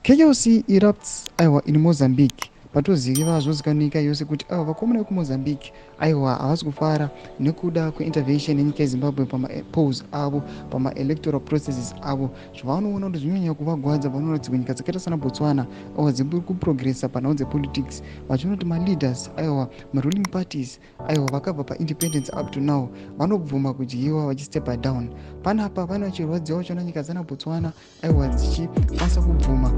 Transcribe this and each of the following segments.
Chaos erupts in Mozambique. Patoziva zvozikanika yose kuti vakomana vekumozambique aiwa havasi kufara nekuda kweintervention yenyika yezimbabwe pamapolls avo pamaelectoral processes avo zvavanoona kuti zvinonyanya kuvagwadza vanoona kuti nyika dzakaita sana botswana dziri kuprogressa panhau dzepolitics vachiona kuti maleaders maruling parties vakabva paindependence up to now vanobvuma kudyiwa vachistepa down. Panapa pane vachirwadziwa vachiona nyika dzana botswana dzichikwanisa kubvuma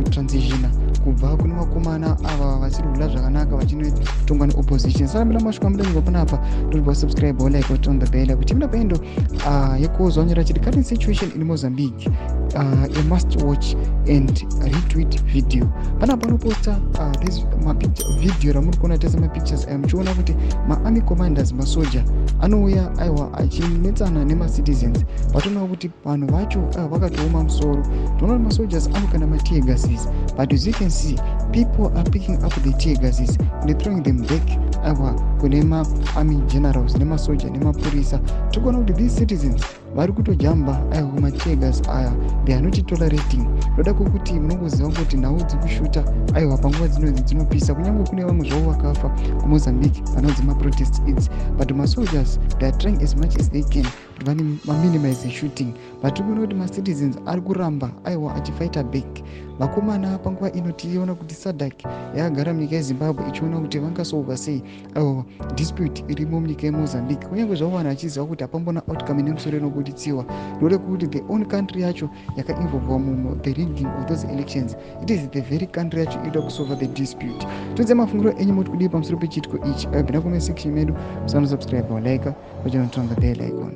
kutransitiona kubva kune vakomana ava vasiri kudla zvakanaka vachinotongwa neopposition. Saka mina masvika mudanyiwa panapa don't subscribe or like or turn the bell kuti muna pendo yekuzwa nyora chiti current situation in Mozambique a must watch and retweet video. Panapa panoposta video ramuri kuona tese mapictures muchiona kuti maarmy commanders masoja anouya achinetsana nemacitizens vatoona kuti vanhu vacho vakatooma musoro. Toona kuti masoldiers anokanda matear gases, but as you can see people are picking up the tear gases and throwing them back kune army generals nemasoja nemapurisa. Tikuona kuti these citizens vari kutojamba matear gas aya they are not tolerating. Ndoda kuti munongoziva kuti nhau dzikushuta panguva dzinodzi dzinopisa kunyange kune vamwe zvavo vakafa kuMozambique vanonzi maprotest ids, but masoldiers they are trying as much as they can kuti vani minimize the shooting, but tikuona kuti macitizens ari kuramba achifighta back. Vakomana panguva ino tiona kuti Sadc yakagara munyika yezimbabwe ichiona kuti vangasolva sei dispute irimo munyika yeMozambique, kunyange zvavo vanhu vachiziva kuti hapambona outcome nemusoro inobuditsiwa. Ndode kuti the own country yacho yakainvolvwa the rigging of those elections, it is the very country yacho inoda kusolva the dispute. Tudze mafungiro enyu moti kudii pamusoro pechitiko ichi. Bvina comment section medu, musana subscribe or like, turn the bell icon.